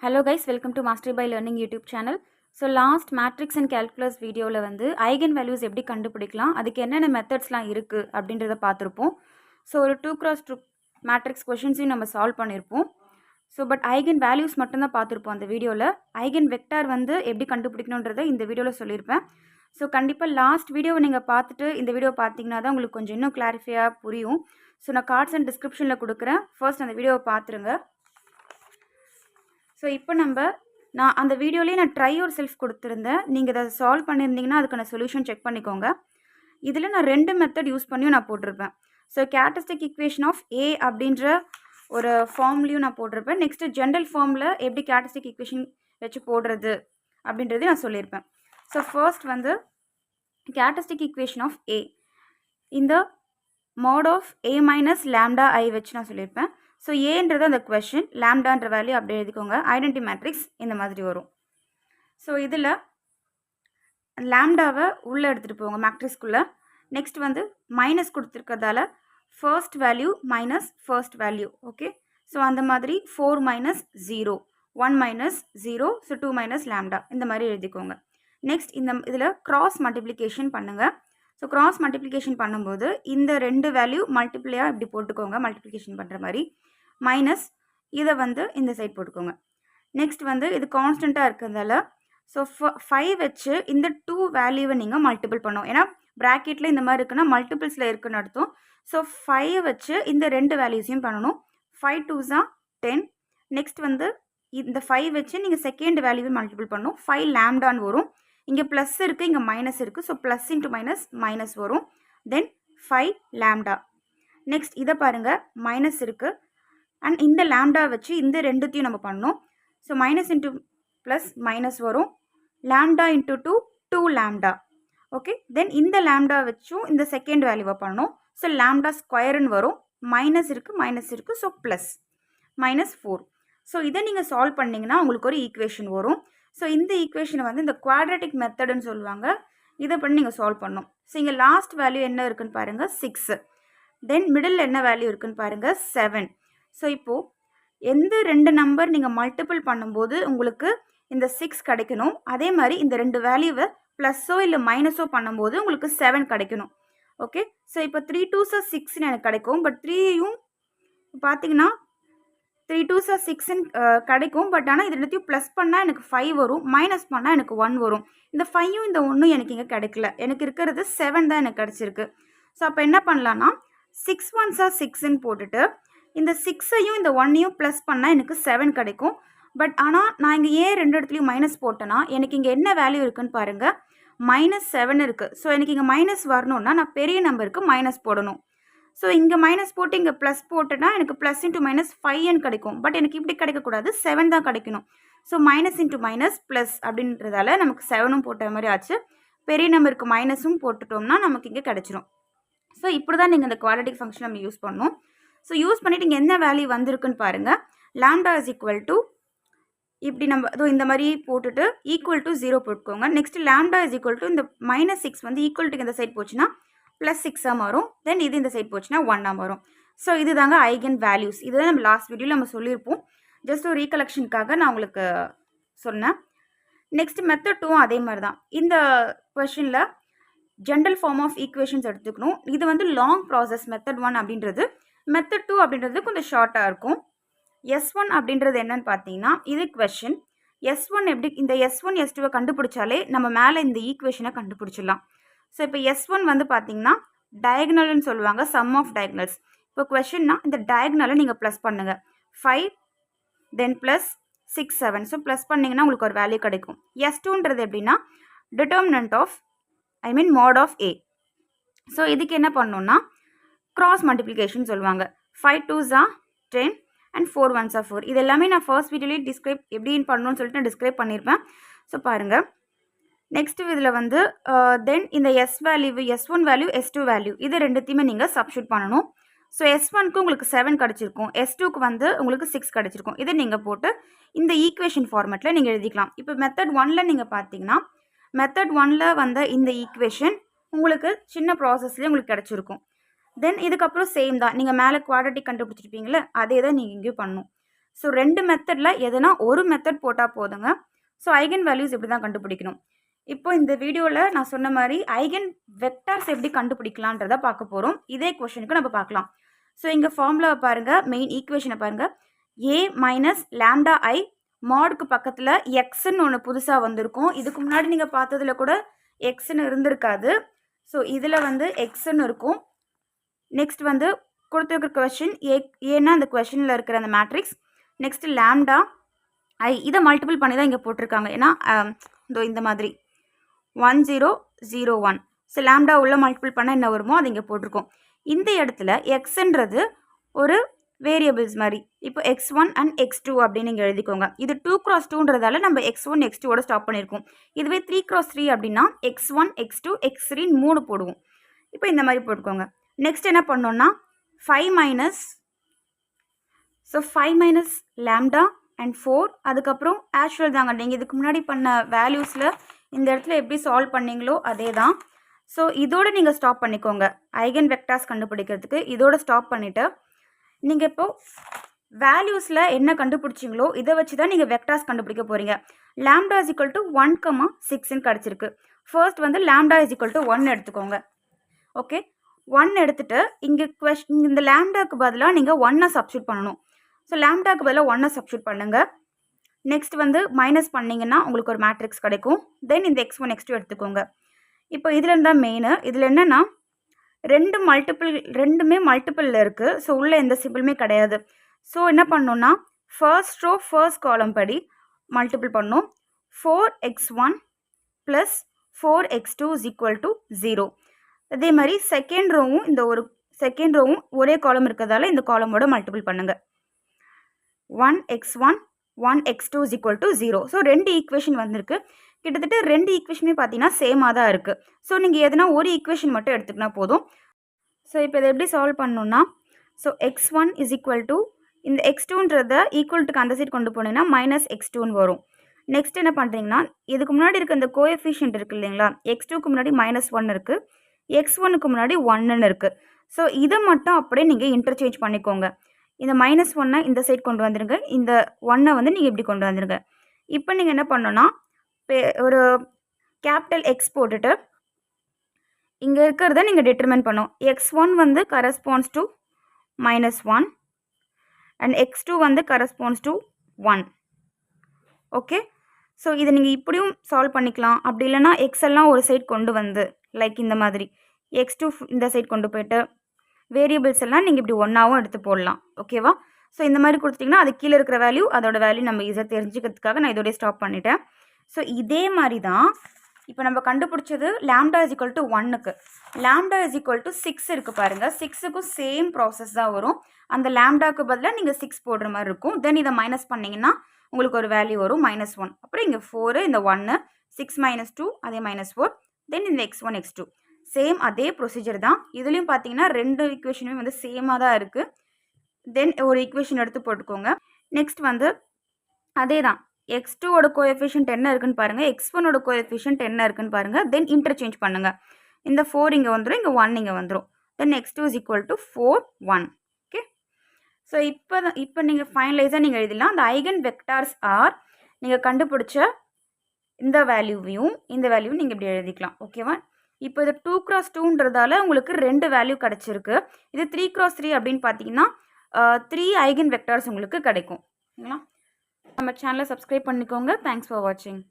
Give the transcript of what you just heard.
Hello guys, welcome to Mastery by Learning YouTube channel. So last matrix and calculus videoல வந்து eigen values எப்படி கண்டுபிடிக்கலாம், அதுக்கு என்னென்ன மெத்தட்ஸ்லாம் இருக்கு அப்படின்றத பார்த்துருப்போம். ஸோ ஒரு 2x2 மேட்ரிக்ஸ் கொஷின்ஸையும் நம்ம சால்வ் பண்ணியிருப்போம். ஸோ பட் ஐகன் வேல்யூஸ் மட்டும்தான் பார்த்துருப்போம் அந்த வீடியோவில். ஐகன் வெக்டார் வந்து எப்படி கண்டுபிடிக்கணுன்றதை இந்த வீடியோவில் சொல்லியிருப்பேன். ஸோ கண்டிப்பாக லாஸ்ட் வீடியோவை நீங்கள் பார்த்துட்டு இந்த வீடியோ பார்த்தீங்கன்னா தான் உங்களுக்கு கொஞ்சம் இன்னும் கிளாரிஃபையாக புரியும். ஸோ நான் கார்ட்ஸ் அண்ட் டிஸ்கிரிப்ஷனில் கொடுக்குறேன், ஃபர்ஸ்ட் அந்த வீடியோவை பார்த்துருங்க. ஸோ இப்போ நான் அந்த வீடியோலேயே நான் ட்ரை யுவர் செல்ஃப் கொடுத்துருந்தேன். நீங்கள் அதை சால்வ் பண்ணியிருந்தீங்கன்னா அதுக்கான சொல்யூஷன் செக் பண்ணிக்கோங்க. இதில் நான் 2 மெத்தட் யூஸ் பண்ணியும் நான் போட்டிருப்பேன். ஸோ கேரக்டரிஸ்டிக் ஈக்குவேஷன் ஆஃப் ஏ அப்படின்ற ஒரு ஃபார்ம்லேயும் நான் போட்டிருப்பேன். நெக்ஸ்ட்டு ஜென்ரல் ஃபார்மில் எப்படி கேரக்டரிஸ்டிக் ஈக்குவேஷன் வச்சு போடுறது அப்படின்றதையும் நான் சொல்லியிருப்பேன். ஸோ ஃபர்ஸ்ட் வந்து கேரக்டரிஸ்டிக் ஈக்குவேஷன் ஆஃப் ஏ இந்த mod of A minus lambda I வச்சு நான் சொல்லியிருப்பேன். ஸோ ஏன்றது அந்த கொஷின், லேம்டான்ற வேல்யூ அப்படி எழுதிக்கோங்க. ஐடென்டி மேட்ரிக்ஸ் இந்த மாதிரி வரும். ஸோ இதில் லேம்டாவை உள்ளே எடுத்துகிட்டு போங்க மேட்ரிக்ஸ்குள்ளே. நெக்ஸ்ட் வந்து மைனஸ் கொடுத்துருக்கிறதால first value minus first value. Okay, so அந்த மாதிரி 4 minus 0, 1 minus 0, so 2 minus lambda இந்த மாதிரி எழுதிக்கோங்க. நெக்ஸ்ட் இதில் கிராஸ் மல்டிப்ளிகேஷன் பண்ணுங்கள். ஸோ கிராஸ் மல்டிப்ளிகேஷன் பண்ணும்போது இந்த 2 வேல்யூ மல்டிப்ளையாக இப்படி போட்டுக்கோங்க, மல்டிப்ளிகேஷன் பண்ணுற மாதிரி. மைனஸ் இதை வந்து இந்த சைட் போட்டுக்கோங்க. நெக்ஸ்ட் வந்து இது கான்ஸ்டண்ட்டாக இருக்கிறதால ஸோ 5 வச்சு இந்த 2 வேல்யூவை நீங்கள் மல்டிபிள் பண்ணோம். ஏன்னா ப்ராக்கெட்டில் இந்த மாதிரி இருக்குன்னா மல்டிபிள்ஸில் இருக்குன்னு அர்த்தம். ஸோ 5 வச்சு இந்த 2 வேல்யூஸையும் பண்ணணும். 5 2s are 10. நெக்ஸ்ட் வந்து இந்த 5 வச்சு நீங்கள் செகண்ட் வேல்யூவை மல்டிபிள் பண்ணணும். 5 லேம்டான்னு வரும். இங்கே ப்ளஸ் இருக்குது, இங்கே மைனஸ் இருக்குது. So plus into minus minus வரும். தென் 5 லேம்டா. நெக்ஸ்ட் இதை பாருங்கள், மைனஸ் இருக்குது அண்ட் இந்த லேம்டா வச்சு இந்த ரெண்டுத்தையும் நம்ம பண்ணணும். So minus into plus minus வரும். Lambda into 2 2 lambda. Okay, then இந்த லேம்டா வச்சும் இந்த செகண்ட் வேல்யூவை பண்ணணும். ஸோ லேம்டா ஸ்கொயருன்னு வரும். மைனஸ் இருக்குது, ஸோ ப்ளஸ் மைனஸ் 4. ஸோ இதை நீங்கள் சால்வ் பண்ணிங்கன்னா உங்களுக்கு ஒரு ஈக்குவேஷன் வரும். ஸோ இந்த ஈக்குவேஷனை வந்து இந்த குவாட்ரேட்டிக் மெத்தடுன்னு சொல்லுவாங்க. இதை பண்ணி நீங்கள் சால்வ் பண்ணணும். ஸோ இங்கே லாஸ்ட் வேல்யூ என்ன இருக்குன்னு பாருங்கள், 6. தென் மிடில் என்ன வேல்யூ இருக்குன்னு பாருங்கள், 7. ஸோ இப்போது எந்த 2 நம்பர் நீங்கள் மல்டிபிள் பண்ணும்போது உங்களுக்கு இந்த 6 கிடைக்கணும். அதே மாதிரி இந்த 2 வேல்யூவை ப்ளஸ்ஸோ இல்லை மைனஸோ பண்ணும்போது உங்களுக்கு 7 கிடைக்கணும். ஓகே, ஸோ இப்போ 3 2s are 6ன்னு எனக்கு கிடைக்கும். பட் 3யும் பார்த்தீங்கன்னா 3 2s are 6ன்னு கிடைக்கும். பட் ஆனால் இது ரெண்டுத்தையும் ப்ளஸ் பண்ணால் எனக்கு 5 வரும், மைனஸ் பண்ணால் எனக்கு 1 வரும். இந்த 5யும் இந்த 1ம் எனக்கு இங்கே கிடைக்கல. எனக்கு இருக்கிறது 7 தான் எனக்கு கிடச்சிருக்கு. ஸோ அப்போ என்ன பண்ணலான்னா 6 1s are 6ன்னு போட்டுட்டு இந்த 6ஐயும் இந்த 1ஐயும் ப்ளஸ் பண்ணால் எனக்கு 7 கிடைக்கும். பட் ஆனால் நான் இங்கே ஏன் 2 இடத்துலையும் மைனஸ் போட்டேன்னா எனக்கு இங்கே என்ன வேல்யூ இருக்குன்னு பாருங்கள், -7 இருக்குது. ஸோ எனக்கு இங்கே மைனஸ் வரணுன்னா நான் பெரிய நம்பருக்கு மைனஸ் போடணும். ஸோ இங்கே மைனஸ் போட்டு இங்கே ப்ளஸ் போட்டேன்னா எனக்கு ப்ளஸ் இன்ட்டு மைனஸ் 5n கிடைக்கும். பட் எனக்கு இப்படி கிடைக்கக்கூடாது, 7 தான் கிடைக்கணும். So minus into minus plus அப்படின்றதால நமக்கு 7ம் போட்ட மாதிரி ஆச்சு. பெரிய நம்பருக்கு மைனஸும் போட்டுட்டோம்னா நமக்கு இங்கே கிடச்சிரும். ஸோ இப்படி தான் நீங்கள் இந்த குவாட்ரேட்டிக் ஃபங்க்ஷன் நம்ம யூஸ் பண்ணணும். ஸோ யூஸ் பண்ணிவிட்டு இங்கே என்ன வேல்யூ வந்திருக்குன்னு பாருங்கள். லாம்டா இஸ் ஈக்குவல் டு இப்படி நம்ம இந்த மாதிரி போட்டுட்டு ஈக்குவல் டு 0 போட்டுக்கோங்க. Next lambda is equal to இந்த -6 வந்து ஈக்குவல் டு இந்த சைட் போச்சுன்னா +6ஆக மாறும். தென் இது இந்த சைட் போச்சுன்னா 1ஆக மாறும். ஸோ இது தாங்க ஐகன் வேல்யூஸ். இதுதான் நம்ம லாஸ்ட் வீடியோவில் நம்ம சொல்லியிருப்போம். ஜஸ்ட் ஒரு ரீகலெக்ஷனுக்காக நான் உங்களுக்கு சொன்னேன். நெக்ஸ்ட் மெத்தட் 2 அதே மாதிரி தான். இந்த கொஷனில் ஜென்ரல் ஃபார்ம் ஆஃப் ஈக்குவேஷன்ஸ் எடுத்துக்கணும். இது வந்து லாங் ப்ராசஸ் மெத்தட் 1 அப்படின்றது. மெத்தட் 2 அப்படின்றது கொஞ்சம் ஷார்ட்டாக இருக்கும். S1 அப்படின்றது என்னன்னு பார்த்தீங்கன்னா இது கொஷின். S1 எப்படி இந்த S1 S2வை கண்டுபிடிச்சாலே நம்ம மேலே இந்த ஈக்குவேஷனை கண்டுபிடிச்சிடலாம். ஸோ இப்போ S1 வந்து பார்த்தீங்கன்னா டயகனல்னு சொல்லுவாங்க, சம் ஆஃப் டயகனல்ஸ். இப்போ கொஷின்னா இந்த டயகனலை நீங்கள் ப்ளஸ் பண்ணுங்கள். 5 தென் ப்ளஸ் 6 7. ஸோ ப்ளஸ் பண்ணிங்கன்னா உங்களுக்கு ஒரு வேல்யூ கிடைக்கும். S2ன்றது எப்படின்னா determinant of mod of A. So இதுக்கு என்ன பண்ணணுன்னா கிராஸ் மல்டிப்ளிகேஷன் சொல்லுவாங்க. 5 2s are 10 and 4 1s are 4. இது எல்லாமே நான் ஃபர்ஸ்ட் வீடியோலேயே டிஸ்கிரைப் எப்படின்னு பண்ணணும்னு சொல்லிட்டு நான் டிஸ்கிரைப் பண்ணியிருப்பேன். ஸோ பாருங்கள், நெக்ஸ்ட் இதில் வந்து தென் இந்த S1 வேல்யூ S2 வேல்யூ இது ரெண்டுத்தையுமே நீங்கள் சப்ஸ்டியூட் பண்ணணும். ஸோ S1க்கு உங்களுக்கு 7 கிடச்சிருக்கும், S2க்கு வந்து உங்களுக்கு 6 கிடச்சிருக்கும். இதை நீங்கள் போட்டு இந்த ஈக்குவேஷன் ஃபார்மேட்டில் நீங்கள் எழுதிக்கலாம். இப்போ மெத்தட் 1ல் நீங்கள் பார்த்தீங்கன்னா மெத்தட் 1ல் வந்த இந்த ஈக்குவேஷன் உங்களுக்கு சின்ன ப்ராசஸ்லேயே உங்களுக்கு கிடச்சிருக்கும். தென் இதுக்கப்புறம் சேம் தான், நீங்கள் மேலே குவாட்ரேட்டிக் கண்டுபிடிச்சிருப்பீங்களே அதே தான் நீங்கள் இங்கேயும் பண்ணணும். ஸோ 2 மெத்தடில் எதுனா ஒரு மெத்தட் போட்டால் போதுங்க. ஸோ ஐகன் வேல்யூஸ் இப்படி தான் கண்டுபிடிக்கணும். இப்போ இந்த வீடியோவில் நான் சொன்ன மாதிரி ஐகன் வெக்டார்ஸ் எப்படி கண்டுபிடிக்கலான்றதை பார்க்க போகிறோம். இதே கொஷனுக்கு நம்ம பார்க்கலாம். ஸோ இங்கே ஃபார்முலாவை பாருங்கள், மெயின் ஈக்குவேஷனை பாருங்கள். a மைனஸ் லேம்டா ஐ மாடுக்கு பக்கத்தில் எக்ஸ்ன்னு ஒன்று புதுசாக வந்திருக்கும். இதுக்கு முன்னாடி நீங்கள் பார்த்ததில் கூட எக்ஸ்ன்னு இருந்திருக்காது. ஸோ இதில் வந்து எக்ஸ்ன்னு இருக்கும். நெக்ஸ்ட் வந்து கொடுத்துருக்க கொஷின் ஏன்னா அந்த கொஷனில் இருக்கிற அந்த மேட்ரிக்ஸ். நெக்ஸ்ட் லேம்டா ஐ இதை மல்டிபிள் பண்ணி தான் இங்கே போட்டிருக்காங்க. ஏன்னா இந்த மாதிரி 1001. ஸோ லேம்டா உள்ள மல்டிபிள் பண்ணால் என்ன வருமோ அது இங்கே போட்டிருக்கோம். இந்த இடத்துல எக்ஸ்ன்றது ஒரு வேரியபிள்ஸ் மாதிரி. இப்போ x1 அண்ட் x2 அப்படின்னு நீங்கள் எழுதிக்கோங்க. இது 2x2ன்றதால நம்ம x1 x2ஓட ஸ்டாப் பண்ணியிருக்கோம். இதுவே 3x3 அப்படின்னா x1 x2 x3 3 போடுவோம். இப்போ இந்த மாதிரி போட்டுக்கோங்க. நெக்ஸ்ட் என்ன பண்ணோன்னா 5 மைனஸ் லேம்டா அண்ட் 4. அதுக்கப்புறம் ஆக்சுவல் தாங்க, நீங்கள் இதுக்கு முன்னாடி பண்ண வேல்யூஸில் இந்த இடத்துல எப்படி சால்வ் பண்ணீங்களோ அதே தான். ஸோ இதோட நீங்கள் ஸ்டாப் பண்ணிக்கோங்க. ஐகன் வெக்டார்ஸ் கண்டுபிடிக்கிறதுக்கு இதோட ஸ்டாப் பண்ணிவிட்டு நீங்கள் இப்போது வேல்யூஸில் என்ன கண்டுபிடிச்சிங்களோ இதை வச்சு தான் நீங்கள் வெக்டார்ஸ் கண்டுபிடிக்க போகிறீங்க. லேம்டா இஸ் ஈக்குவல் டு 1,6ன்னு கிடச்சிருக்கு. ஃபர்ஸ்ட் வந்து லேம்டா இஸ் ஈக்குவல் டு 1 எடுத்துக்கோங்க. ஓகே, 1 எடுத்துகிட்டு இங்கே இந்த லேம்டாக்கு பதிலாக நீங்கள் 1 சப்ஸ்டியூட் பண்ணணும். ஸோ லேம்டாக்கு பதிலாக 1 சப்ஸ்டியூட் பண்ணுங்கள். நெக்ஸ்ட் வந்து மைனஸ் பண்ணிங்கன்னா உங்களுக்கு ஒரு மேட்ரிக்ஸ் கிடைக்கும். தென் இந்த x1 x2 எடுத்துக்கோங்க. இப்போ இதில் இருந்தால் மெயின். இதில் என்னென்னா ரெண்டுமே மல்டிப்பிளில் இருக்குது. ஸோ உள்ளே எந்த சிம்பிளுமே கிடையாது. ஸோ என்ன பண்ணணுன்னா ஃபர்ஸ்ட் ரோ ஃபர்ஸ்ட் காலம் படி மல்டிபிள் பண்ணணும். 4x1 plus 4x2 is equal to 0. அதே மாதிரி செகண்ட் ரோவும் ஒரே காலம் இருக்கிறதால இந்த காலமோட மல்டிபிள் பண்ணுங்கள். 1x1 1x2 is equal to 0. So 2 equation வந்திருக்கு. கிட்டத்தட்ட 2 ஈக்குவேஷனுமே பார்த்தீங்கன்னா சேமாக தான் இருக்குது. ஸோ நீங்கள் எதனா ஒரு ஈக்குவேஷன் மட்டும் எடுத்துக்கினா போதும். ஸோ இப்போ இதை எப்படி சால்வ் பண்ணணுன்னா, so x1 is equal to இந்த x2ன்றதை ஈக்குவல்ட்டுக்கு அந்த சைட் கொண்டு போனீங்கன்னா மைனஸ் x2ன்னு வரும். நெக்ஸ்ட் என்ன பண்ணுறீங்கன்னா, இதுக்கு முன்னாடி இருக்க இந்த கோஎஃபிஷியன்ட் இருக்குது இல்லைங்களா, x2க்கு முன்னாடி -1 இருக்குது, x1க்கு முன்னாடி 1ன்னு இருக்குது. ஸோ இதை மட்டும் அப்படியே நீங்கள் இன்டர்சேஞ்ச் பண்ணிக்கோங்க. இந்த -1 இந்த சைட் கொண்டு வந்துடுங்க, இந்த 1 வந்து நீங்கள் இப்படி கொண்டு வந்துடுங்க. இப்போ நீங்கள் என்ன பண்ணணுன்னா, ஒரு கேபிட்டல் X போட்டுட்டு இங்கே இருக்கிறத நீங்கள் டிட்டர்மைன் பண்ணணும். x1 வந்து கரஸ்பாண்ட்ஸ் டு -1 அண்ட் x2 வந்து கரஸ்பாண்ட்ஸ் டு 1. ஓகே, ஸோ இதை நீங்கள் இப்படியும் சால்வ் பண்ணிக்கலாம். அப்படி இல்லைனா எக்ஸ் எல்லாம் ஒரு சைட் கொண்டு வந்து லைக் இந்த மாதிரி x2 இந்த சைட் கொண்டு போயிட்டு வேரியபிள்ஸ் எல்லாம் நீங்கள் இப்படி ஒன்றாவும் எடுத்து போடலாம். ஓகேவா? ஸோ இந்த மாதிரி கொடுத்துட்டிங்கன்னா அது கீழே இருக்கிற வேல்யூ அதோட வேல்யூ நம்ம ஈஸியாக தெரிஞ்சுக்கிறதுக்காக நான் இதோடய ஸ்டாப் பண்ணிட்டேன். ஸோ இதே மாதிரி தான் இப்போ நம்ம கண்டுபிடிச்சது லேம்டா இஸ் ஈக்குவல் டு 1க்கு. லேம்டா இஸ் ஈக்குவல் டு 6 இருக்குது பாருங்கள். 6க்கும் சேம் ப்ராசஸ் தான் வரும். அந்த லேம்டாக்கு பதிலாக நீங்கள் 6 போடுற மாதிரி இருக்கும். தென் இதை மைனஸ் பண்ணிங்கன்னா உங்களுக்கு ஒரு வேல்யூ வரும் -1. அப்புறம் இங்கே 4, இந்த 1, 6 - 2 அதே -4, தென் இந்த x1 x2 சேம் அதே ப்ரொசீஜர் தான். இதுலேயும் பார்த்தீங்கன்னா 2 ஈக்குவேஷனுமே வந்து சேமாக தான் இருக்குது. தென் ஒரு ஈக்குவேஷன் எடுத்து போட்டுக்கோங்க. நெக்ஸ்ட் வந்து அதே தான், x2ஓட கோஎஃபிஷியன்ட் என்ன இருக்குன்னு பாருங்கள், x1ஓட கோஎஃபிஷியன்ட் என்ன இருக்குன்னு பாருங்கள். தென் இன்டர்சேஞ்ச் பண்ணுங்கள். இந்த 4 இங்கே வந்துடும், இங்கே 1 இங்கே வந்துடும். தென் x2 is equal to 4 1. Okay, so இப்போ நீங்கள் ஃபைனலைஸாக நீங்கள் எழுதலாம். அந்த ஐகன் வெக்டார்ஸ் ஆர் நீங்கள் கண்டுபிடிச்ச இந்த வேல்யூவையும் இந்த வேல்யூவும் நீங்கள் இப்படி எழுதிக்கலாம். ஓகேவா? இப்போ இது 2x2ன்றதால உங்களுக்கு 2 வேல்யூ கிடச்சிருக்கு. இது 3x3 அப்படின்னு பார்த்தீங்கன்னா 3 ஐகன் வெக்டார்ஸ் உங்களுக்கு கிடைக்கும். ஓகேங்களா? நம்ம சேனலை சப்ஸ்கிரைப் பண்ணிக்கோங்க. தேங்க்ஸ் ஃபார் வாட்சிங்.